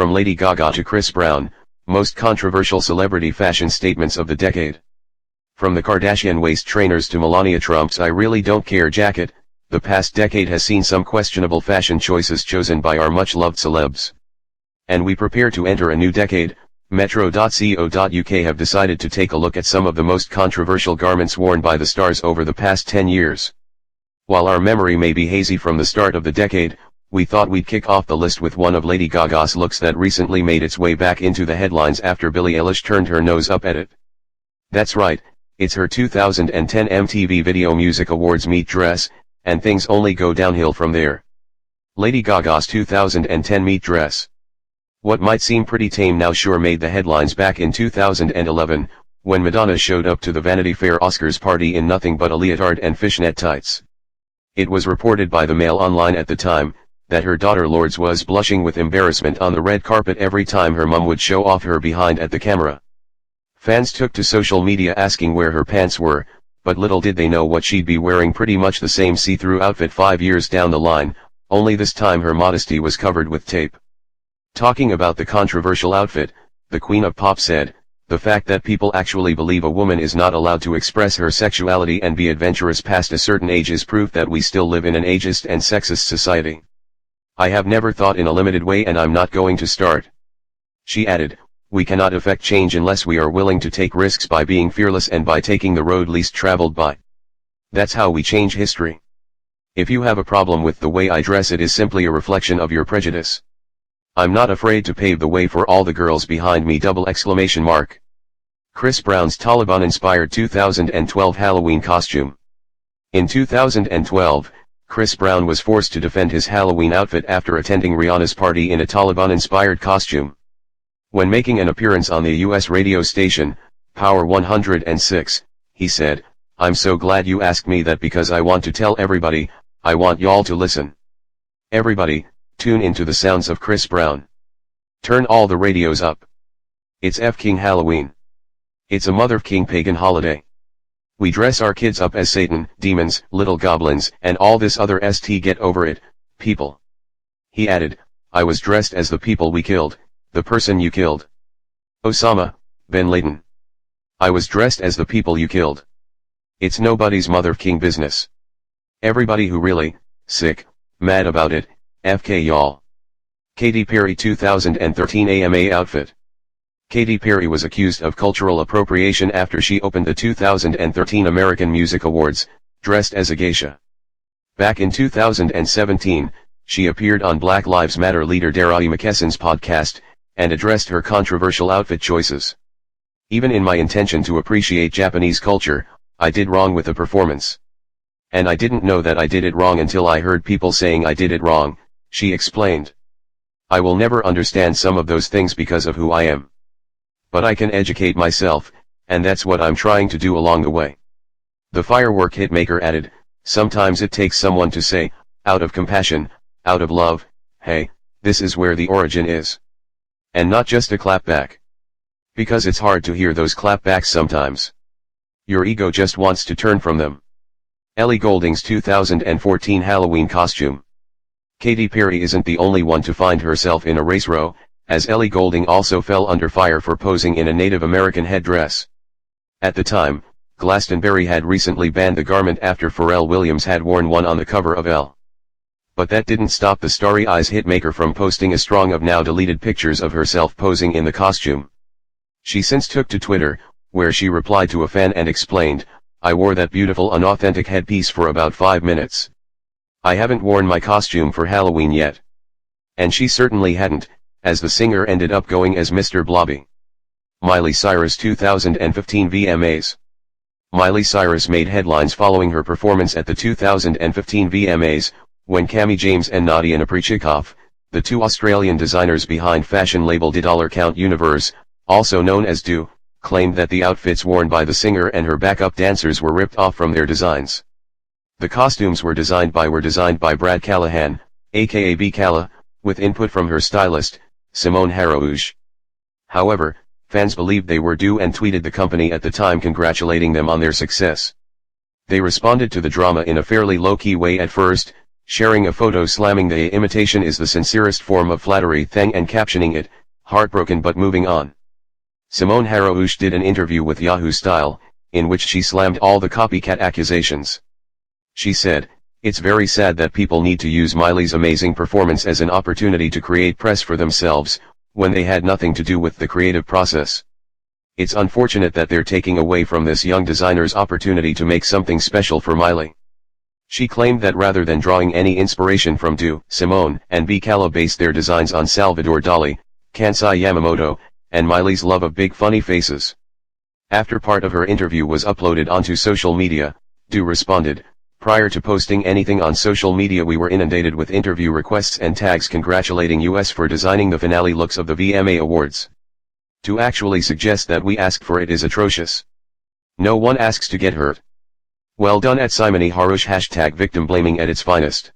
From Lady Gaga to Chris Brown, most controversial celebrity fashion statements of the decade. From the Kardashian waist trainers to Melania Trump's I really don't care jacket, the past decade has seen some questionable fashion choices chosen by our much-loved celebs. And we prepare to enter a new decade. Metro.co.uk have decided to take a look at some of the most controversial garments worn by the stars over the past 10 years. While our memory may be hazy from the start of the decade, we thought we'd kick off the list with one of Lady Gaga's looks that recently made its way back into the headlines after Billie Eilish turned her nose up at it. That's right, it's her 2010 MTV Video Music Awards meet dress, and things only go downhill from there. Lady Gaga's 2010 meet dress. What might seem pretty tame now sure made the headlines back in 2011, when Madonna showed up to the Vanity Fair Oscars party in nothing but a leotard and fishnet tights. It was reported by the Mail Online at the time, that her daughter Lourdes was blushing with embarrassment on the red carpet every time her mum would show off her behind at the camera. Fans took to social media asking where her pants were, but little did they know what she'd be wearing pretty much the same see-through outfit 5 years down the line, only this time her modesty was covered with tape. Talking about the controversial outfit, the Queen of Pop said, "The fact that people actually believe a woman is not allowed to express her sexuality and be adventurous past a certain age is proof that we still live in an ageist and sexist society. I have never thought in a limited way and I'm not going to start." She added, "We cannot effect change unless we are willing to take risks by being fearless and by taking the road least traveled by. That's how we change history. If you have a problem with the way I dress, it is simply a reflection of your prejudice. I'm not afraid to pave the way for all the girls behind me!" Chris Brown's Taliban-inspired 2012 Halloween costume. In 2012, Chris Brown was forced to defend his Halloween outfit after attending Rihanna's party in a Taliban-inspired costume. When making an appearance on the US radio station, Power 106, he said, "I'm so glad you asked me that because I want to tell everybody, I want y'all to listen. Everybody, tune into the sounds of Chris Brown. Turn all the radios up. It's F-King Halloween. It's a mother-king pagan holiday. We dress our kids up as Satan, demons, little goblins, and all this other st. Get over it, people." He added, "I was dressed as the people we killed, the person you killed. Osama bin Laden. I was dressed as the people you killed. It's nobody's mother-king business. Everybody who really, sick, mad about it, FK y'all." Katy Perry 2013 AMA outfit. Katy Perry was accused of cultural appropriation after she opened the 2013 American Music Awards, dressed as a geisha. Back in 2017, she appeared on Black Lives Matter leader Darai McKesson's podcast, and addressed her controversial outfit choices. "Even in my intention to appreciate Japanese culture, I did wrong with the performance. And I didn't know that I did it wrong until I heard people saying I did it wrong," she explained. "I will never understand some of those things because of who I am. But I can educate myself, and that's what I'm trying to do along the way." The firework hitmaker added, "Sometimes it takes someone to say, out of compassion, out of love, hey, this is where the origin is. And not just a clapback. Because it's hard to hear those clapbacks sometimes. Your ego just wants to turn from them." Ellie Goulding's 2014 Halloween costume. Katy Perry isn't the only one to find herself in a race row, as Ellie Goulding also fell under fire for posing in a Native American headdress. At the time, Glastonbury had recently banned the garment after Pharrell Williams had worn one on the cover of Elle. But that didn't stop the Starry Eyes hitmaker from posting a string of now-deleted pictures of herself posing in the costume. She since took to Twitter, where she replied to a fan and explained, "I wore that beautiful unauthentic headpiece for about 5 minutes. I haven't worn my costume for Halloween yet." And she certainly hadn't, as the singer ended up going as Mr. Blobby. Miley Cyrus 2015 VMAs. Miley Cyrus made headlines following her performance at the 2015 VMAs, when Cami James and Nadia Naprichikov, the two Australian designers behind fashion label $Count Universe, also known as Do, claimed that the outfits worn by the singer and her backup dancers were ripped off from their designs. The costumes were designed by Brad Callahan, aka B. Calla, with input from her stylist, Simone Harouche. However, fans believed they were Do and tweeted the company at the time congratulating them on their success. They responded to the drama in a fairly low-key way at first, Sharing a photo slamming the imitation is the sincerest form of flattery thing and captioning it, heartbroken but moving on. Simone Harouche did an interview with Yahoo Style, in which she slammed all the copycat accusations. She said, "It's very sad that people need to use Miley's amazing performance as an opportunity to create press for themselves, when they had nothing to do with the creative process. It's unfortunate that they're taking away from this young designer's opportunity to make something special for Miley." She claimed that rather than drawing any inspiration from Do, Simone, and B. Cala based their designs on Salvador Dali, Kansai Yamamoto, and Miley's love of big funny faces. After part of her interview was uploaded onto social media, Do responded, "Prior to posting anything on social media we were inundated with interview requests and tags congratulating us for designing the finale looks of the VMA Awards. To actually suggest that we asked for it is atrocious. No one asks to get hurt. Well done at Simone Harouche #victim blaming at its finest.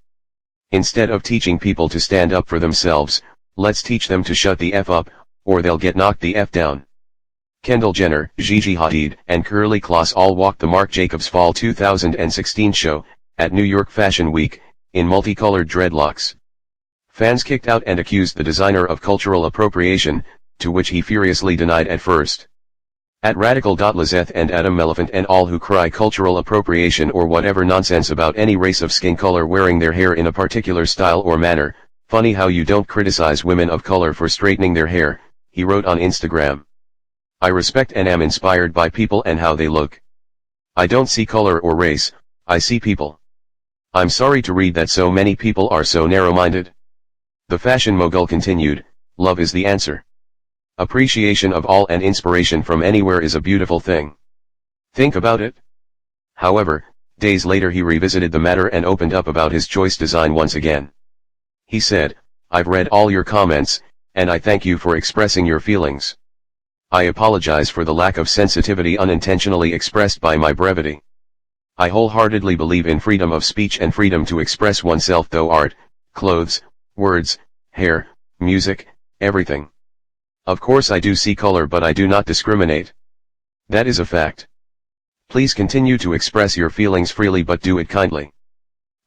Instead of teaching people to stand up for themselves, let's teach them to shut the F up, or they'll get knocked the F down." Kendall Jenner, Gigi Hadid, and Curly Kloss all walked the Marc Jacobs Fall 2016 show, at New York Fashion Week, in multicolored dreadlocks. Fans kicked out and accused the designer of cultural appropriation, to which he furiously denied at first. At Radical.Lizeth and Adam Elephant and all who cry cultural appropriation or whatever nonsense about any race of skin color wearing their hair in a particular style or manner, funny how you don't criticize women of color for straightening their hair, he wrote on Instagram. "I respect and am inspired by people and how they look. I don't see color or race, I see people. I'm sorry to read that so many people are so narrow-minded." The fashion mogul continued, "Love is the answer. Appreciation of all and inspiration from anywhere is a beautiful thing. Think about it." However, days later he revisited the matter and opened up about his choice design once again. He said, "I've read all your comments, and I thank you for expressing your feelings. I apologize for the lack of sensitivity unintentionally expressed by my brevity. I wholeheartedly believe in freedom of speech and freedom to express oneself through art, clothes, words, hair, music, everything. Of course I do see color but I do not discriminate. That is a fact. Please continue to express your feelings freely but do it kindly.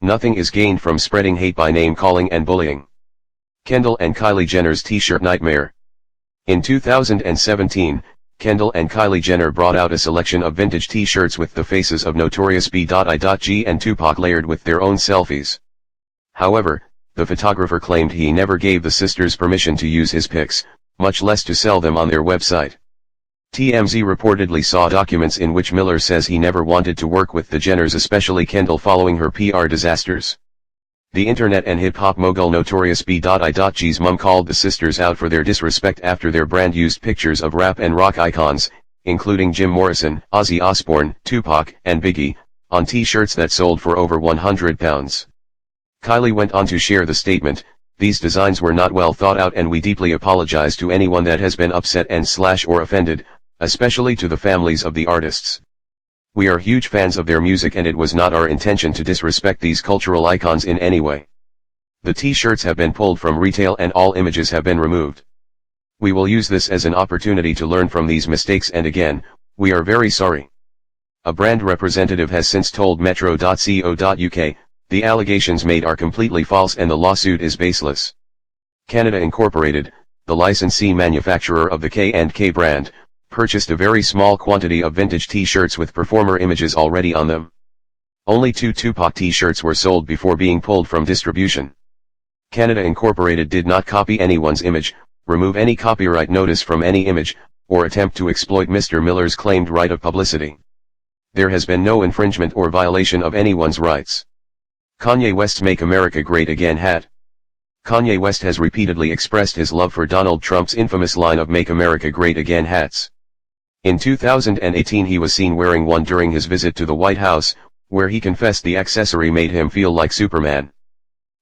Nothing is gained from spreading hate by name-calling and bullying." Kendall and Kylie Jenner's T-shirt nightmare. In 2017, Kendall and Kylie Jenner brought out a selection of vintage T-shirts with the faces of Notorious B.I.G. and Tupac layered with their own selfies. However, the photographer claimed he never gave the sisters permission to use his pics, much less to sell them on their website. TMZ reportedly saw documents in which Miller says he never wanted to work with the Jenners, especially Kendall, following her PR disasters. The internet and hip-hop mogul Notorious B.I.G.'s mom called the sisters out for their disrespect after their brand used pictures of rap and rock icons, including Jim Morrison, Ozzy Osbourne, Tupac, and Biggie, on t-shirts that sold for over £100. Kylie went on to share the statement, "These designs were not well thought out and we deeply apologize to anyone that has been upset and or offended, especially to the families of the artists. We are huge fans of their music and it was not our intention to disrespect these cultural icons in any way. The t-shirts have been pulled from retail and all images have been removed. We will use this as an opportunity to learn from these mistakes and again, we are very sorry." A brand representative has since told Metro.co.uk, "The allegations made are completely false and the lawsuit is baseless." Canada Incorporated, the licensee manufacturer of the K&K brand, purchased a very small quantity of vintage t-shirts with performer images already on them. Only 2 Tupac t-shirts were sold before being pulled from distribution. Canada Incorporated did not copy anyone's image, remove any copyright notice from any image, or attempt to exploit Mr. Miller's claimed right of publicity. There has been no infringement or violation of anyone's rights. Kanye West's Make America Great Again hat. Kanye West has repeatedly expressed his love for Donald Trump's infamous line of Make America Great Again hats. In 2018 he was seen wearing one during his visit to the White House, where he confessed the accessory made him feel like Superman.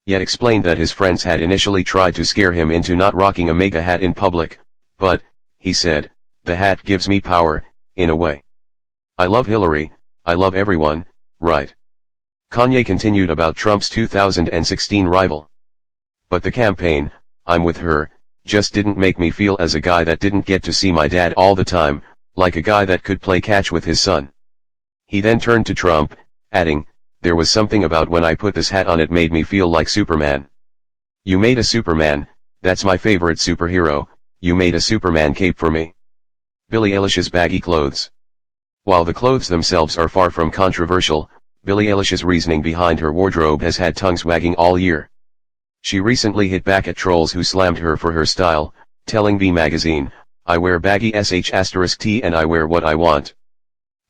Yet explained that his friends had initially tried to scare him into not rocking a MAGA hat in public, but, he said, "The hat gives me power, in a way. I love Hillary, I love everyone, right?" Kanye continued about Trump's 2016 rival. "But the campaign, I'm with her, just didn't make me feel as a guy that didn't get to see my dad all the time, like a guy that could play catch with his son." He then turned to Trump, adding, there was something about when I put this hat on it made me feel like Superman. You made a Superman, that's my favorite superhero, you made a Superman cape for me. Billie Eilish's baggy clothes. While the clothes themselves are far from controversial, Billie Eilish's reasoning behind her wardrobe has had tongues wagging all year. She recently hit back at trolls who slammed her for her style, telling V magazine, "I wear baggy sh*t and I wear what I want."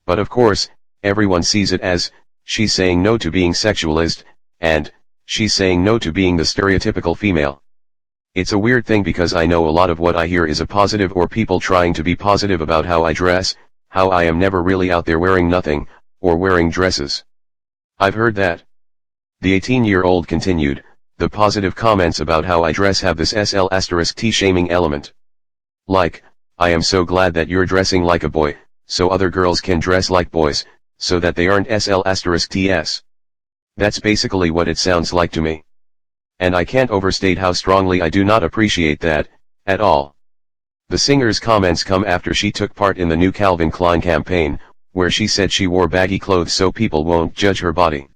But of course, everyone sees it as, she's saying no to being sexualized, and, she's saying no to being the stereotypical female. It's a weird thing because I know a lot of what I hear is a positive or people trying to be positive about how I dress, how I am never really out there wearing nothing, or wearing dresses. I've heard that. The 18-year-old continued, the positive comments about how I dress have this sl*t shaming element. Like, I am so glad that you're dressing like a boy, so other girls can dress like boys, so that they aren't sl*ts. That's basically what it sounds like to me. And I can't overstate how strongly I do not appreciate that, at all. The singer's comments come after she took part in the new Calvin Klein campaign, where she said she wore baggy clothes so people won't judge her body.